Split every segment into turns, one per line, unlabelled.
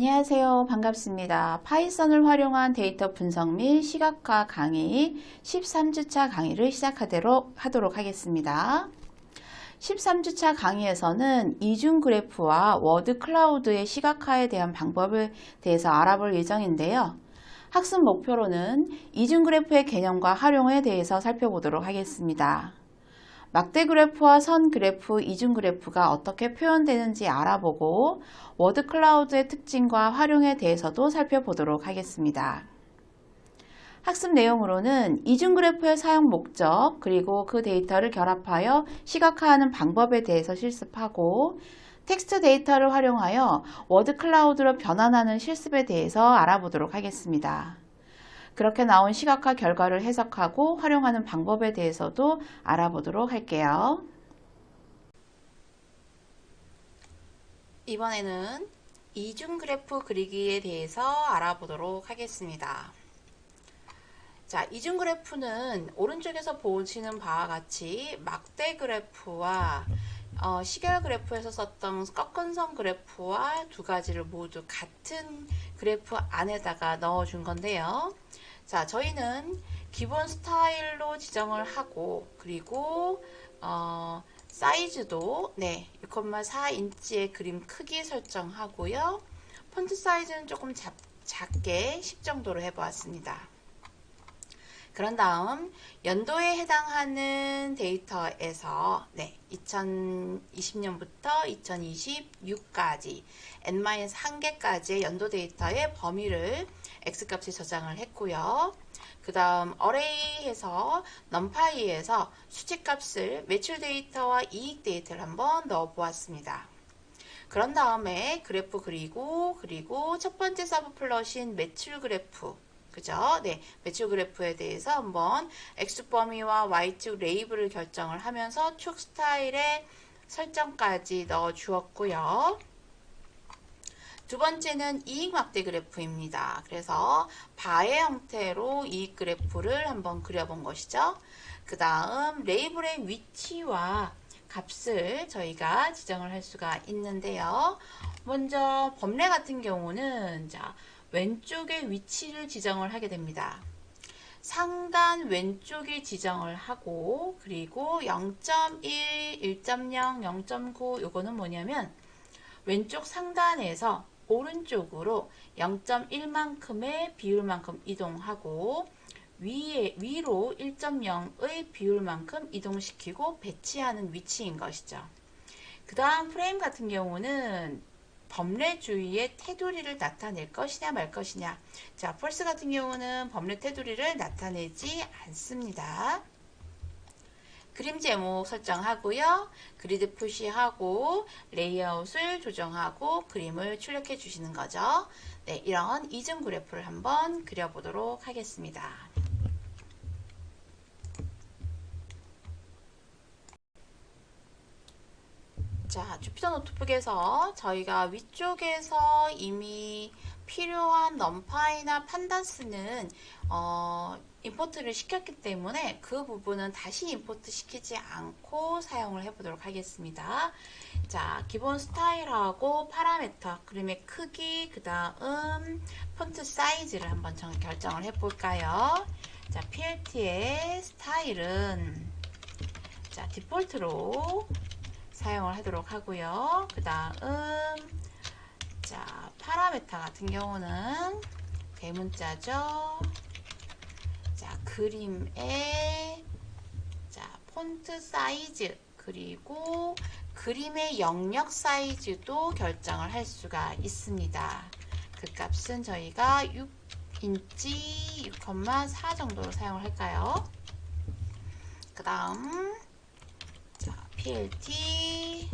안녕하세요. 반갑습니다. 파이썬을 활용한 데이터 분석 및 시각화 강의 13주차 강의를 시작하도록 하겠습니다. 13주차 강의에서는 이중 그래프와 워드 클라우드의 시각화에 대한 방법에 대해서 알아볼 예정인데요. 학습 목표로는 이중 그래프의 개념과 활용에 대해서 살펴보도록 하겠습니다. 막대 그래프와 선 그래프, 이중 그래프가 어떻게 표현되는지 알아보고 워드 클라우드의 특징과 활용에 대해서도 살펴보도록 하겠습니다. 학습 내용으로는 이중 그래프의 사용 목적, 그리고 그 데이터를 결합하여 시각화하는 방법에 대해서 실습하고 텍스트 데이터를 활용하여 워드 클라우드로 변환하는 실습에 대해서 알아보도록 하겠습니다. 그렇게 나온 시각화 결과를 해석하고 활용하는 방법에 대해서도 알아보도록 할게요. 이번에는 이중 그래프 그리기에 대해서 알아보도록 하겠습니다. 자, 이중 그래프는 오른쪽에서 보시는 바와 같이 막대 그래프와 시결 그래프에서 썼던 꺾은 선 그래프와 두 가지를 모두 같은 그래프 안에다가 넣어준 건데요. 자, 저희는 기본 스타일로 지정을 하고, 그리고 사이즈도 6,4인치의 그림 크기 설정하고요. 폰트 사이즈는 조금 작게 10 정도로 해보았습니다. 그런 다음 연도에 해당하는 데이터에서 2020년부터 2026까지 n-1개까지의 연도 데이터의 범위를 x값에 저장을 했고요. 그 다음 어레이에서 numpy에서 수치값을 매출 데이터와 이익 데이터를 한번 넣어 보았습니다. 그런 다음에 그래프 그리고 첫 번째 서브 플롯인 매출 그래프, 그죠? 매출 그래프에 대해서 한번 X 범위와 Y축 레이블을 결정을 하면서 축 스타일의 설정까지 넣어 주었고요. 두 번째는 이익 막대 그래프입니다. 그래서 바의 형태로 이익 그래프를 한번 그려본 것이죠. 그 다음 레이블의 위치와 값을 저희가 지정을 할 수가 있는데요. 먼저 범례 같은 경우는 왼쪽의 위치를 지정을 하게 됩니다. 상단 왼쪽에 지정을 하고, 그리고 0.1, 1.0, 0.9 요거는 뭐냐면 왼쪽 상단에서 오른쪽으로 0.1만큼의 비율만큼 이동하고 위로 1.0의 비율만큼 이동시키고 배치하는 위치인 것이죠. 그 다음 프레임 같은 경우는 범례 주위에 테두리를 나타낼 것이냐 말 것이냐. 자, 펄스 같은 경우는 범례 테두리를 나타내지 않습니다. 그림 제목 설정하고요. 그리드 표시하고 레이아웃을 조정하고 그림을 출력해 주시는 거죠. 이런 이중 그래프를 한번 그려보도록 하겠습니다. 자, 주피터 노트북에서 저희가 위쪽에서 이미 필요한 넘파이나 판다스는 임포트를 시켰기 때문에 그 부분은 다시 임포트 시키지 않고 사용을 해보도록 하겠습니다. 자, 기본 스타일하고 파라미터, 그림의 크기, 그 다음 폰트 사이즈를 한번 결정을 해볼까요? 자, PLT의 스타일은 디폴트로 사용을 하도록 하고요. 그 다음 파라메타 같은 경우는 대문자죠. 그림의 폰트 사이즈, 그리고 그림의 영역 사이즈도 결정을 할 수가 있습니다. 그 값은 저희가 6인치 6,4 정도로 사용을 할까요? 그 다음 PLT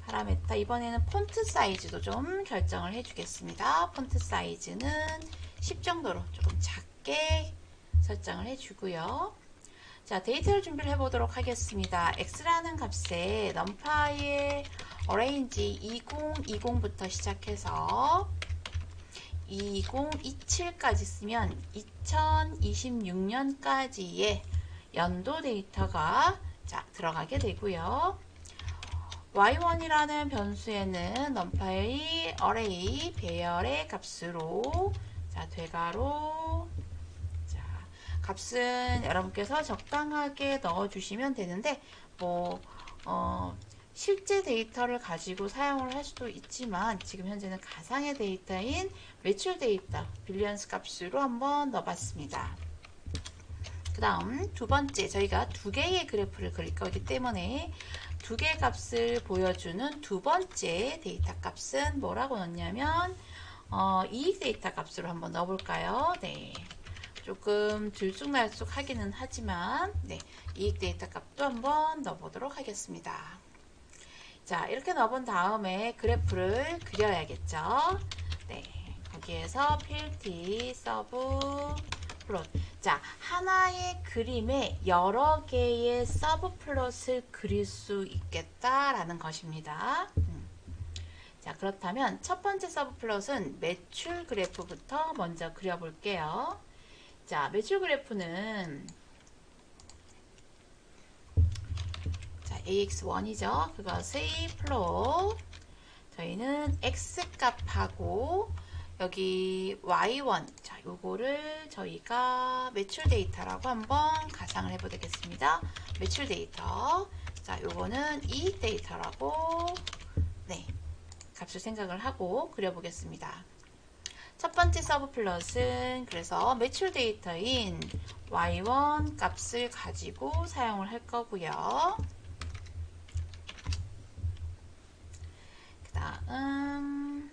파라메타, 이번에는 폰트 사이즈도 좀 결정을 해주겠습니다. 폰트 사이즈는 10 정도로 조금 작게 설정을 해주고요. 자, 데이터를 준비를 해보도록 하겠습니다. x라는 값에 numpy의 arrange 2020부터 시작해서 2027까지 쓰면 2026년까지의 연도 데이터가 들어가게 되고요. y1이라는 변수에는 num파의 array 배열의 값으로 자 되가로 자 값은 여러분께서 적당하게 넣어주시면 되는데 뭐 실제 데이터를 가지고 사용을 할 수도 있지만 지금 현재는 가상의 데이터인 매출 데이터 빌리언스 값으로 한번 넣어봤습니다. 그 다음 두 번째 저희가 두 개의 그래프를 그릴 거기 때문에 두 개의 값을 보여주는 두 번째 데이터 값은 뭐라고 넣냐면 이익 데이터 값으로 한번 넣어볼까요? 네. 조금 들쑥날쑥 하기는 하지만 네, 이익 데이터 값도 한번 넣어보도록 하겠습니다. 자, 이렇게 넣어본 다음에 그래프를 그려야겠죠? 네, 거기에서 필티, 서브, 플롯. 자, 하나의 그림에 여러 개의 서브 플롯을 그릴 수 있겠다라는 것입니다. 자, 그렇다면 첫 번째 서브 플롯은 매출 그래프부터 먼저 그려볼게요. 자, 매출 그래프는 자, AX1이죠. 그것의 플롯. 저희는 X값하고 여기 Y1. 자, 요거를 저희가 매출 데이터라고 한번 가상을 해보겠습니다. 매출 데이터. 자, 요거는 이익 데이터라고 네, 값을 생각을 하고 그려보겠습니다. 첫 번째 서브 플롯은 그래서 매출 데이터인 Y1 값을 가지고 사용을 할 거고요. 그 다음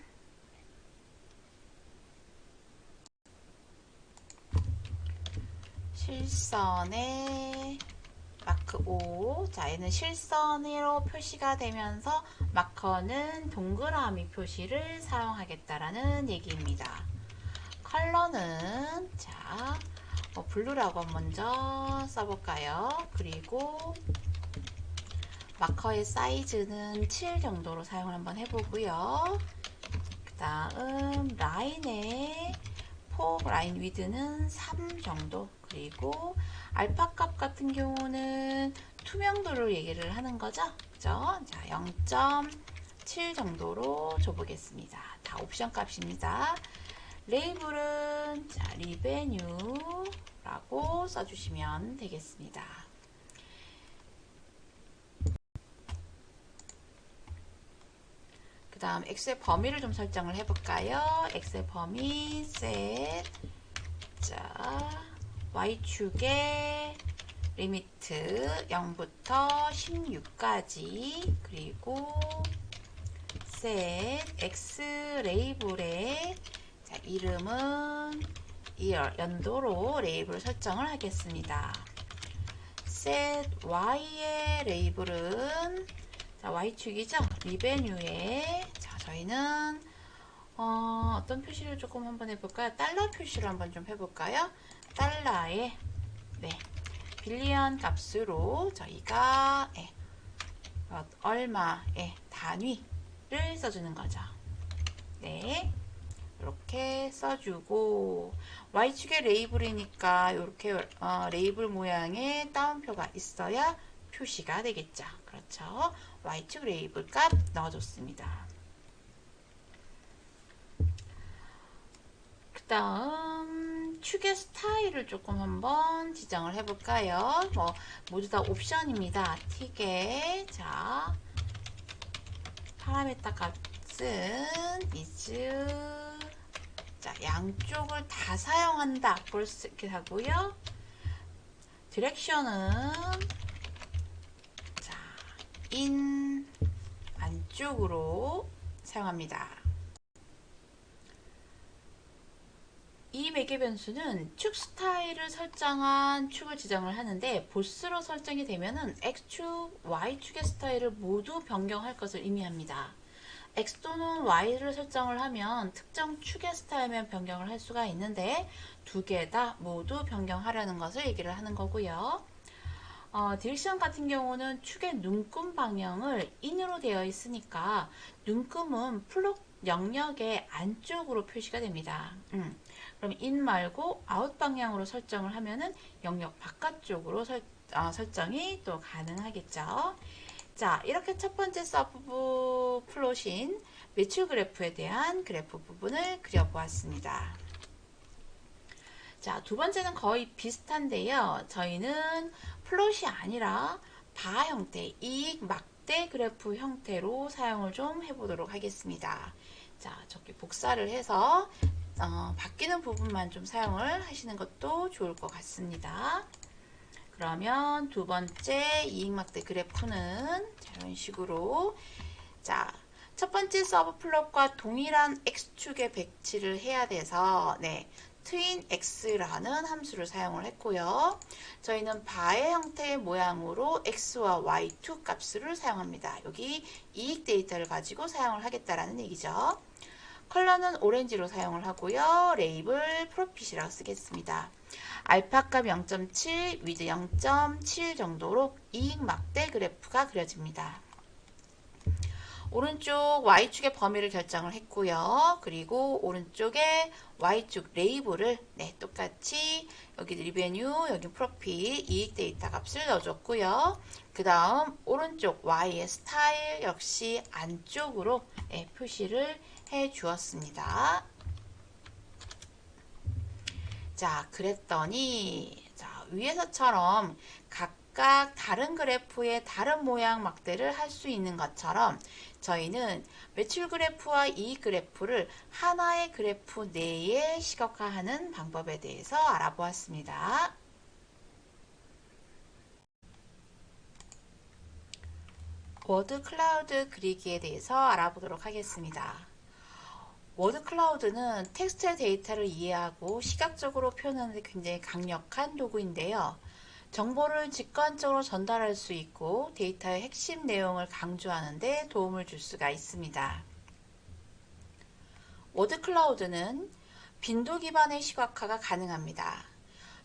실선의 마크 5. 자, 얘는 실선으로 표시가 되면서 마커는 동그라미 표시를 사용하겠다라는 얘기입니다. 컬러는 자, 블루라고 먼저 써볼까요? 그리고 마커의 사이즈는 7 정도로 사용을 한번 해보고요. 그 다음 라인의 라인 위드는 3 정도. 그리고 알파 값 같은 경우는 투명도를 얘기를 하는 거죠. 그죠? 자, 0.7 정도로 줘보겠습니다. 다 옵션 값입니다. 레이블은 자, 리베뉴라고 써주시면 되겠습니다. 그 다음 엑셀 범위를 좀 설정을 해볼까요? 엑셀 범위 셋. 자, Y축의 리미트 0부터 16까지 그리고 셋 X 레이블의 자, 이름은 이 연도로 레이블 설정을 하겠습니다. 셋 Y의 레이블은 자, Y축이죠? 리베뉴에 자, 저희는 어떤 표시를 조금 한번 해볼까요? 달러 표시를 한번 좀 해볼까요? 달러의 네, 빌리언 값으로 저희가 얼마의 단위를 써주는 거죠. 네, 이렇게 써주고 Y축의 레이블이니까 이렇게 레이블 모양의 따옴표가 있어야 표시가 되겠죠. 그렇죠. Y축 레이블 값 넣어줬습니다. 그 다음 축의 스타일을 조금 한번 지정을 해볼까요? 모두 다 옵션입니다. 틱에 자 파라메타 값은 is 자 양쪽을 다 사용한다 볼 수 있게 하고요. 디렉션은 자 in 안쪽으로 사용합니다. 이 매개 변수는 축 스타일을 설정한 축을 지정을 하는데 보스로 설정이 되면은 X축, Y축의 스타일을 모두 변경할 것을 의미합니다. X 또는 Y를 설정을 하면 특정 축의 스타일만 변경을 할 수가 있는데 두 개 다 모두 변경하려는 것을 얘기를 하는 거고요. 디렉션 같은 경우는 축의 눈금 방향을 in으로 되어 있으니까 눈금은 플롯 영역의 안쪽으로 표시가 됩니다. 그럼 in 말고 out 방향으로 설정을 하면은 영역 바깥쪽으로 설정이 또 가능하겠죠. 자, 이렇게 첫 번째 서브 플롯인 매출 그래프에 대한 그래프 부분을 그려보았습니다. 자, 두 번째는 거의 비슷한데요. 저희는 플롯이 아니라 바 형태, 이익 막대 그래프 형태로 사용을 좀 해보도록 하겠습니다. 자, 저기 복사를 해서 바뀌는 부분만 좀 사용을 하시는 것도 좋을 것 같습니다. 그러면 두 번째 이익 막대 그래프는 이런 식으로, 자, 첫 번째 서브 플롯과 동일한 x축에 배치를 해야 돼서 트윈 x라는 함수를 사용을 했고요. 저희는 바의 형태의 모양으로 x와 y2 값을 사용합니다. 여기 이익 데이터를 가지고 사용을 하겠다라는 얘기죠. 컬러는 오렌지로 사용을 하고요. 레이블 프로핏이라고 쓰겠습니다. 알파값 0.7, 위드 0.7 정도로 이익 막대 그래프가 그려집니다. 오른쪽 Y축의 범위를 결정을 했고요. 그리고 오른쪽에 Y축 레이블을 똑같이 여기 리베뉴, 여기 프로핏, 이익 데이터 값을 넣어줬고요. 그 다음 오른쪽 Y의 스타일 역시 안쪽으로 표시를 해 주었습니다. 자, 그랬더니 위에서처럼 각각 다른 그래프의 다른 모양 막대를 할 수 있는 것처럼 저희는 매출 그래프와 이익 그래프를 하나의 그래프 내에 시각화하는 방법에 대해서 알아보았습니다. 워드 클라우드 그리기에 대해서 알아보도록 하겠습니다. 워드 클라우드는 텍스트의 데이터를 이해하고 시각적으로 표현하는 데 굉장히 강력한 도구인데요. 정보를 직관적으로 전달할 수 있고 데이터의 핵심 내용을 강조하는 데 도움을 줄 수가 있습니다. 워드 클라우드는 빈도 기반의 시각화가 가능합니다.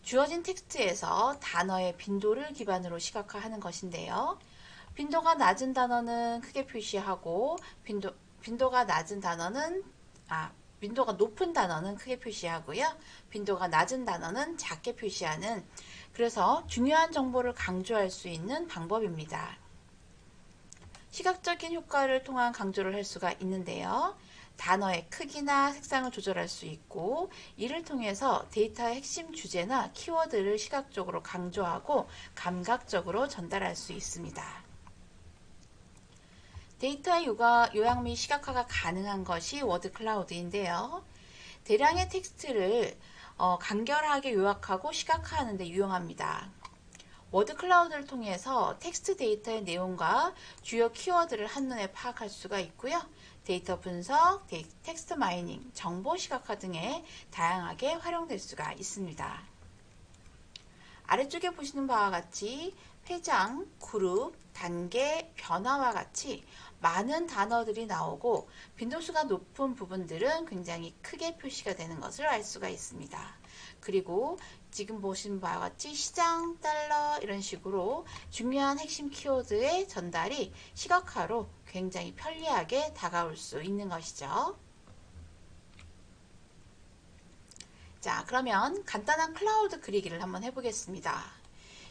주어진 텍스트에서 단어의 빈도를 기반으로 시각화하는 것인데요. 빈도가 낮은 단어는 크게 표시하고 빈도가 높은 단어는 크게 표시하고요. 빈도가 낮은 단어는 작게 표시하는, 그래서 중요한 정보를 강조할 수 있는 방법입니다. 시각적인 효과를 통한 강조를 할 수가 있는데요. 단어의 크기나 색상을 조절할 수 있고, 이를 통해서 데이터의 핵심 주제나 키워드를 시각적으로 강조하고 감각적으로 전달할 수 있습니다. 데이터의 요약 및 시각화가 가능한 것이 워드 클라우드인데요. 대량의 텍스트를 간결하게 요약하고 시각화하는 데 유용합니다. 워드 클라우드를 통해서 텍스트 데이터의 내용과 주요 키워드를 한눈에 파악할 수가 있고요. 데이터 분석, 텍스트 마이닝, 정보 시각화 등에 다양하게 활용될 수가 있습니다. 아래쪽에 보시는 바와 같이 회장, 그룹, 단계, 변화와 같이 많은 단어들이 나오고 빈도수가 높은 부분들은 굉장히 크게 표시가 되는 것을 알 수가 있습니다. 그리고 지금 보시는 바와 같이 시장, 달러 이런 식으로 중요한 핵심 키워드의 전달이 시각화로 굉장히 편리하게 다가올 수 있는 것이죠. 자, 그러면 간단한 클라우드 그리기를 한번 해보겠습니다.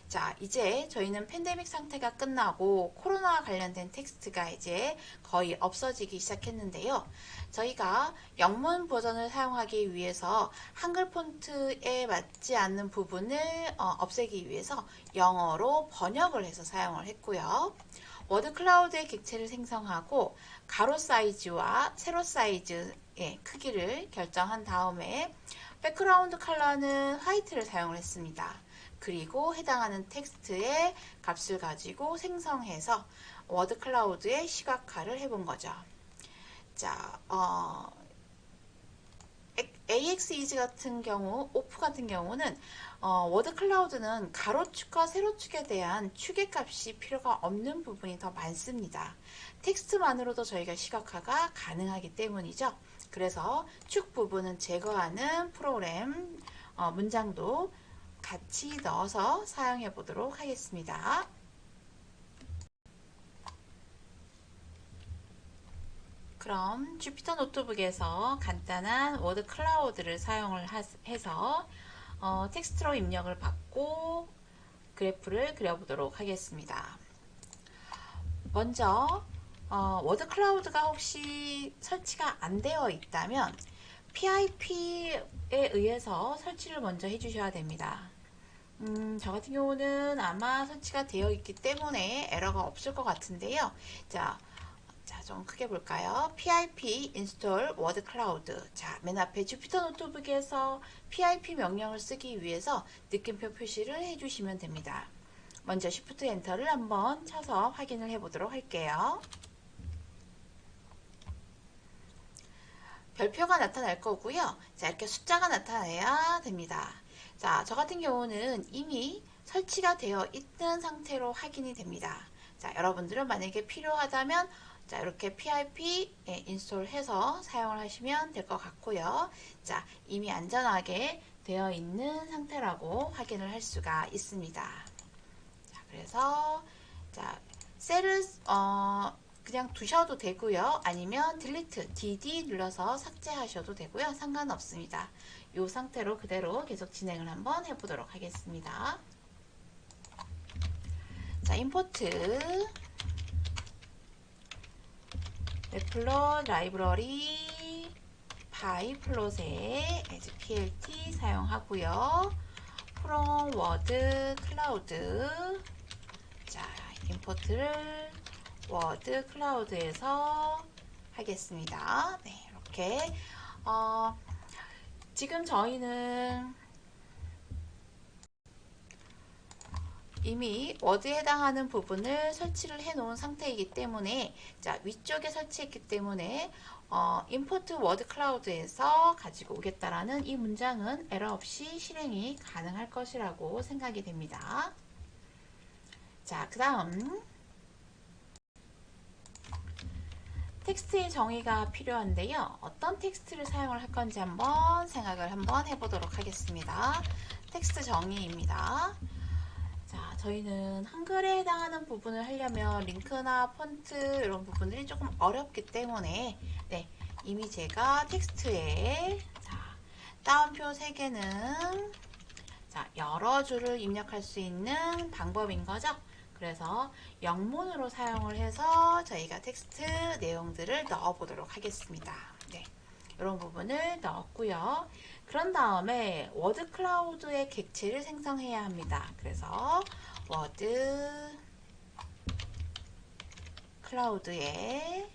자, 이제 저희는 팬데믹 상태가 끝나고 코로나와 관련된 텍스트가 이제 거의 없어지기 시작했는데요. 저희가 영문 버전을 사용하기 위해서 한글 폰트에 맞지 않는 부분을 없애기 위해서 영어로 번역을 해서 사용을 했고요. 워드 클라우드의 객체를 생성하고 가로 사이즈와 세로 사이즈의 크기를 결정한 다음에 백그라운드 컬러는 화이트를 사용을 했습니다. 그리고 해당하는 텍스트의 값을 가지고 생성해서 워드 클라우드의 시각화를 해본 거죠. 자, AXEase 같은 경우, 오프 같은 경우는 워드 클라우드는 가로축과 세로축에 대한 추계값이 필요가 없는 부분이 더 많습니다. 텍스트만으로도 저희가 시각화가 가능하기 때문이죠. 그래서 축 부분은 제거하는 프로그램 문장도 같이 넣어서 사용해 보도록 하겠습니다. 그럼 주피터 노트북에서 간단한 워드 클라우드를 사용을 해서 텍스트로 입력을 받고 그래프를 그려보도록 하겠습니다. 먼저 워드 클라우드가 혹시 설치가 안 되어 있다면 PIP에 의해서 설치를 먼저 해주셔야 됩니다. 저 같은 경우는 아마 설치가 되어 있기 때문에 에러가 없을 것 같은데요. 자, 좀 크게 볼까요? PIP install word cloud. 자, 맨 앞에 주피터 노트북에서 PIP 명령을 쓰기 위해서 느낌표 표시를 해주시면 됩니다. 먼저 Shift 엔터를 한번 쳐서 확인을 해보도록 할게요. 별표가 나타날 거고요. 자, 이렇게 숫자가 나타나야 됩니다. 자, 저 같은 경우는 이미 설치가 되어 있는 상태로 확인이 됩니다. 자, 여러분들은 만약에 필요하다면 자, 이렇게 PIP 인스톨해서 사용을 하시면 될 것 같고요. 자, 이미 안전하게 되어 있는 상태라고 확인을 할 수가 있습니다. 자, 그래서 자, 셀을 그냥 두셔도 되고요. 아니면 딜리트, DD 눌러서 삭제하셔도 되고요. 상관없습니다. 이 상태로 그대로 계속 진행을 한번 해보도록 하겠습니다. 자, 임포트 웹플롯 라이브러리 파이플롯에 PLT 사용하고요. 프롬 워드 클라우드 자, 임포트를 워드 클라우드에서 하겠습니다. 네, 이렇게 지금 저희는 이미 워드에 해당하는 부분을 설치를 해 놓은 상태이기 때문에 자, 위쪽에 설치했기 때문에 임포트 워드 클라우드에서 가지고 오겠다라는 이 문장은 에러 없이 실행이 가능할 것이라고 생각이 됩니다. 자, 그 다음 텍스트의 정의가 필요한데요. 어떤 텍스트를 사용을 할 건지 한번 생각을 한번 해보도록 하겠습니다. 텍스트 정의입니다. 자, 저희는 한글에 해당하는 부분을 하려면 링크나 폰트 이런 부분들이 조금 어렵기 때문에 네, 이미 제가 텍스트에 자, 따옴표 3개는 자, 여러 줄을 입력할 수 있는 방법인 거죠. 그래서 영문으로 사용을 해서 저희가 텍스트 내용들을 넣어 보도록 하겠습니다. 네, 이런 부분을 넣었고요. 그런 다음에 워드 클라우드의 객체를 생성해야 합니다. 그래서 워드 클라우드에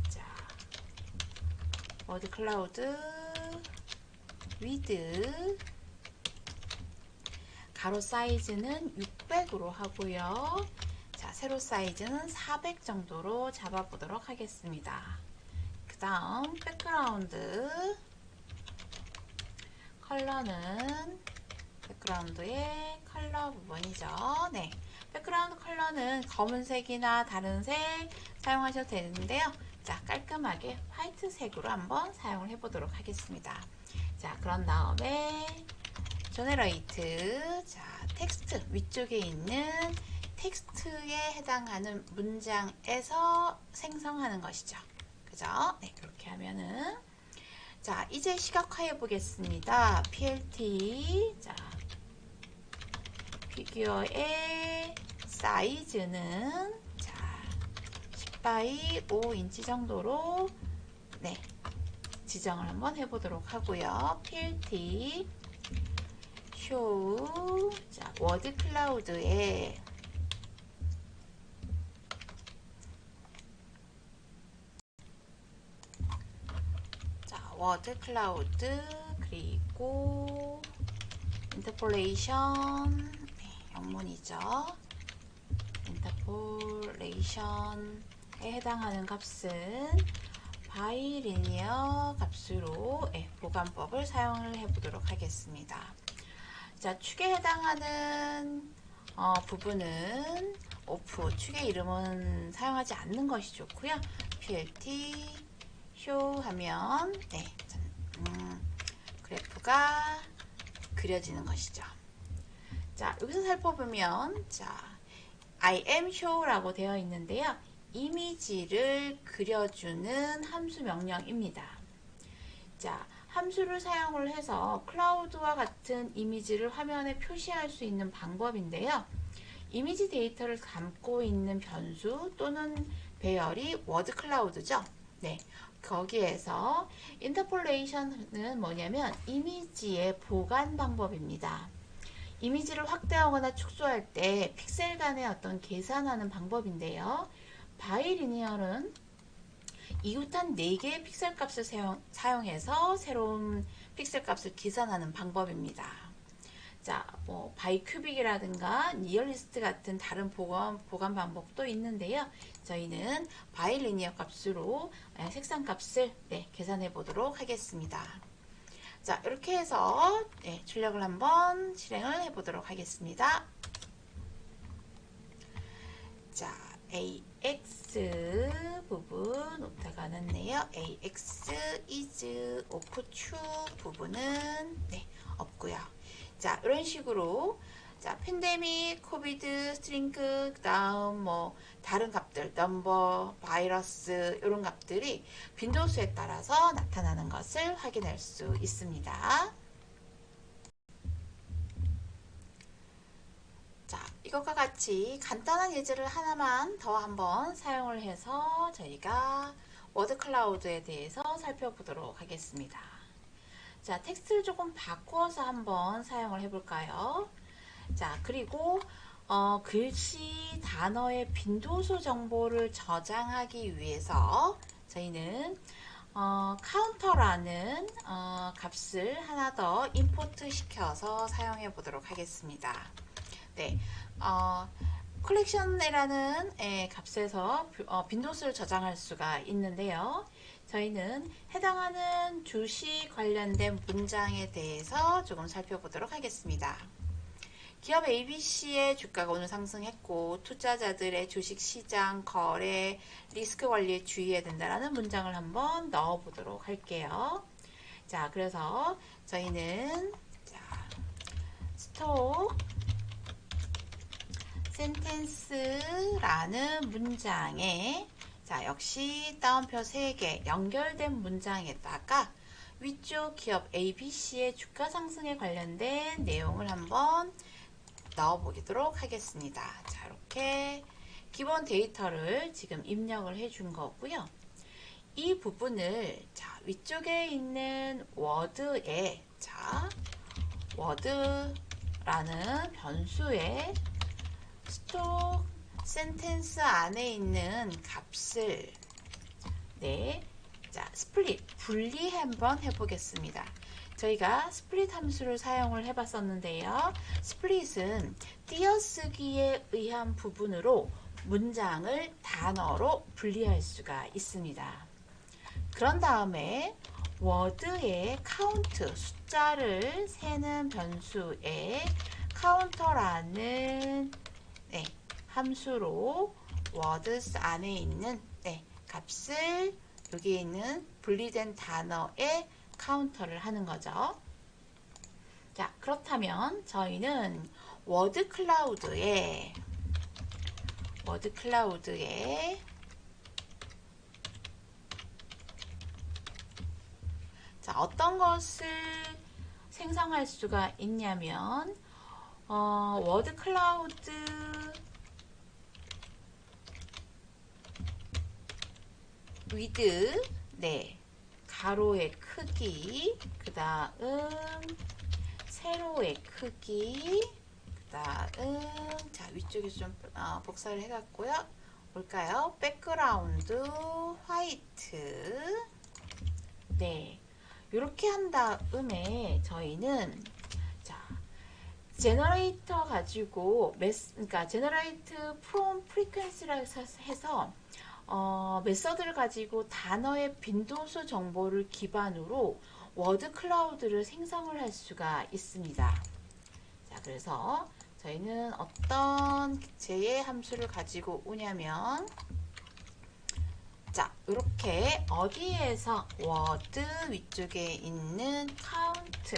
자, 워드 클라우드 위드 가로 사이즈는 600으로 하고요. 자, 세로 사이즈는 400 정도로 잡아보도록 하겠습니다. 그 다음 백그라운드 컬러는 백그라운드의 컬러 부분이죠. 네, 백그라운드 컬러는 검은색이나 다른 색 사용하셔도 되는데요. 자, 깔끔하게 화이트색으로 한번 사용을 해보도록 하겠습니다. 자, 그런 다음에 제너레이트 자, 텍스트 위쪽에 있는 텍스트에 해당하는 문장에서 생성하는 것이죠. 그죠? 네, 이렇게 하면은 자, 이제 시각화해 보겠습니다. PLT 자, 피규어의 사이즈는 자, 10 by 5인치 정도로 네, 지정을 한번 해보도록 하고요. PLT 쇼 자, 워드 클라우드에 자, 워드 클라우드 그리고 인터폴레이션 네, 영문이죠. 인터폴레이션에 해당하는 값은 바이리니어 값으로 보관법을 사용을 해보도록 하겠습니다. 자, 축에 해당하는 부분은 오프, 축의 이름은 사용하지 않는 것이 좋고요. PLT 쇼 하면 네, 그래프가 그려지는 것이죠. 자, 여기서 살펴보면 자, I am show라고 되어 있는데요. 이미지를 그려주는 함수 명령입니다. 자, 함수를 사용을 해서 클라우드와 같은 이미지를 화면에 표시할 수 있는 방법인데요. 이미지 데이터를 담고 있는 변수 또는 배열이 워드 클라우드죠. 네. 거기에서 인터폴레이션은 뭐냐면 이미지의 보관 방법입니다. 이미지를 확대하거나 축소할 때 픽셀 간의 어떤 계산하는 방법인데요. 바이리니얼은 이웃한 4개의 픽셀 값을 사용해서 새로운 픽셀 값을 계산하는 방법입니다. 자, 뭐 바이큐빅이라든가 니얼리스트 같은 다른 보관 방법도 있는데요. 저희는 바이리니어 값으로 색상 값을 계산해 보도록 하겠습니다. 자, 이렇게 해서 출력을 한번 실행을 해 보도록 하겠습니다. 자, AX 부분 오타가 났네요. AX is off true 부분은 없고요. 자, 이런 식으로 자, 팬데믹, 코비드, 스트링크, 그 다음 뭐 다른 값들, 넘버, 바이러스 이런 값들이 빈도수에 따라서 나타나는 것을 확인할 수 있습니다. 자, 이것과 같이 간단한 예제를 하나만 더 한번 사용을 해서 저희가 워드 클라우드에 대해서 살펴보도록 하겠습니다. 자, 텍스트를 조금 바꾸어서 한번 사용을 해볼까요? 자, 그리고 글씨 단어의 빈도수 정보를 저장하기 위해서 저희는 카운터라는 값을 하나 더 임포트 시켜서 사용해 보도록 하겠습니다. 네, 컬렉션이라는 값에서 빈도수를 저장할 수가 있는데요. 저희는 해당하는 주식 관련된 문장에 대해서 조금 살펴보도록 하겠습니다. 기업 ABC의 주가가 오늘 상승했고 투자자들의 주식시장 거래 리스크 관리에 주의해야 된다라는 문장을 한번 넣어보도록 할게요. 자, 그래서 저희는 스톡 센텐스라는 문장에 자, 역시 따옴표 3개 연결된 문장에다가 위쪽 기업 ABC의 주가 상승에 관련된 내용을 한번 넣어보도록 하겠습니다. 자, 이렇게 기본 데이터를 지금 입력을 해준 거고요. 이 부분을 자, 위쪽에 있는 워드에 자, 워드라는 변수에 스톡 센텐스 안에 있는 값을 자, 스플릿 분리 한번 해보겠습니다. 저희가 스플릿 함수를 사용을 해봤었는데요. 스플릿은 띄어쓰기에 의한 부분으로 문장을 단어로 분리할 수가 있습니다. 그런 다음에 워드의 카운트 숫자를 세는 변수에 카운터라는 함수로 워드 안에 있는 값을 여기에 있는 분리된 단어에 카운터를 하는 거죠. 자, 그렇다면 저희는 워드 클라우드에 자, 어떤 것을 생성할 수가 있냐면 워드 클라우드 위드 가로의 크기, 그 다음 세로의 크기, 그 다음 자, 위쪽에 좀 복사를 해갖고요. 볼까요? 백그라운드 화이트. 이렇게 한 다음에 저희는 자, 제너레이터 가지고 그러니까 제너레이트 프롬 프리퀀시라 해서 메서드를 가지고 단어의 빈도수 정보를 기반으로 워드 클라우드를 생성을 할 수가 있습니다. 자, 그래서 저희는 어떤 기체의 함수를 가지고 오냐면 자, 이렇게 어디에서 워드 위쪽에 있는 카운트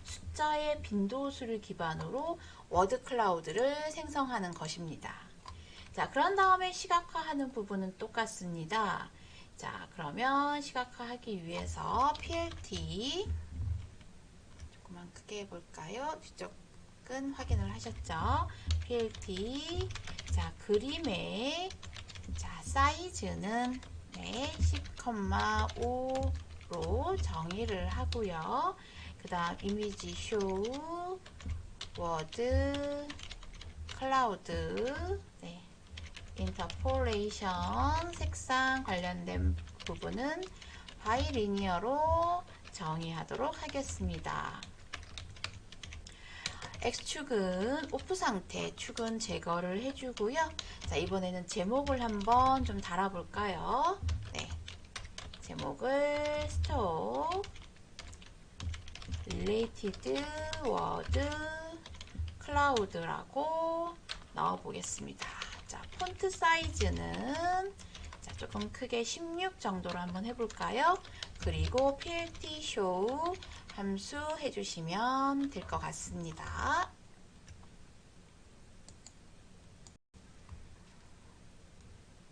숫자의 빈도수를 기반으로 워드 클라우드를 생성하는 것입니다. 자, 그런 다음에 시각화하는 부분은 똑같습니다. 자, 그러면 시각화하기 위해서 PLT 조금만 크게 해볼까요? 뒤쪽 잠깐 확인을 하셨죠? PLT. 자, 그림의 자, 사이즈는 네, 10,5로 정의를 하고요. 그 다음 이미지 쇼, 워드, 클라우드, 네, 인터폴레이션, 색상 관련된 부분은 바이리니어로 정의하도록 하겠습니다. X축은 오프 상태, 축은 제거를 해주고요. 자, 이번에는 제목을 한번 좀 달아볼까요? 네, 제목을 스톡, related word, cloud라고 넣어보겠습니다. 자, 폰트 사이즈는 자, 조금 크게 16 정도로 한번 해볼까요? 그리고 PLT show 함수 해주시면 될 것 같습니다.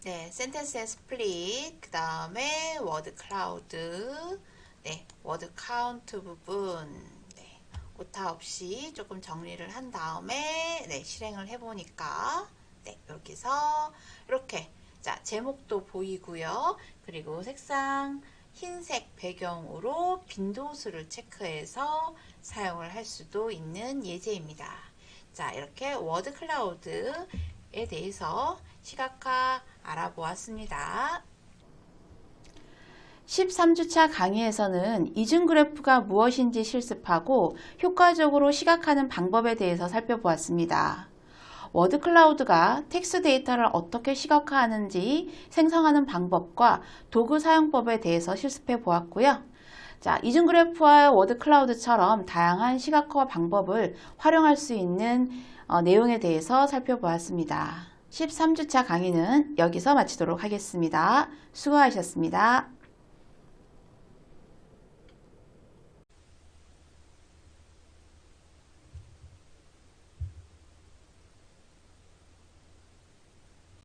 네, 센텐스의 스플릿, 그 다음에 워드 클라우드, 네, 워드 카운트 부분, 네, 오타 없이 조금 정리를 한 다음에, 네, 실행을 해보니까, 네, 이렇게 해서, 이렇게, 자, 제목도 보이고요. 그리고 색상, 흰색 배경으로 빈도수를 체크해서 사용을 할 수도 있는 예제입니다. 자, 이렇게 워드 클라우드에 대해서 시각화 알아보았습니다. 13주차 강의에서는 이중 그래프가 무엇인지 실습하고 효과적으로 시각화하는 방법에 대해서 살펴보았습니다. 워드 클라우드가 텍스트 데이터를 어떻게 시각화하는지 생성하는 방법과 도구 사용법에 대해서 실습해 보았고요. 자, 이중 그래프와 워드 클라우드처럼 다양한 시각화 방법을 활용할 수 있는 내용에 대해서 살펴보았습니다. 13주차 강의는 여기서 마치도록 하겠습니다. 수고하셨습니다.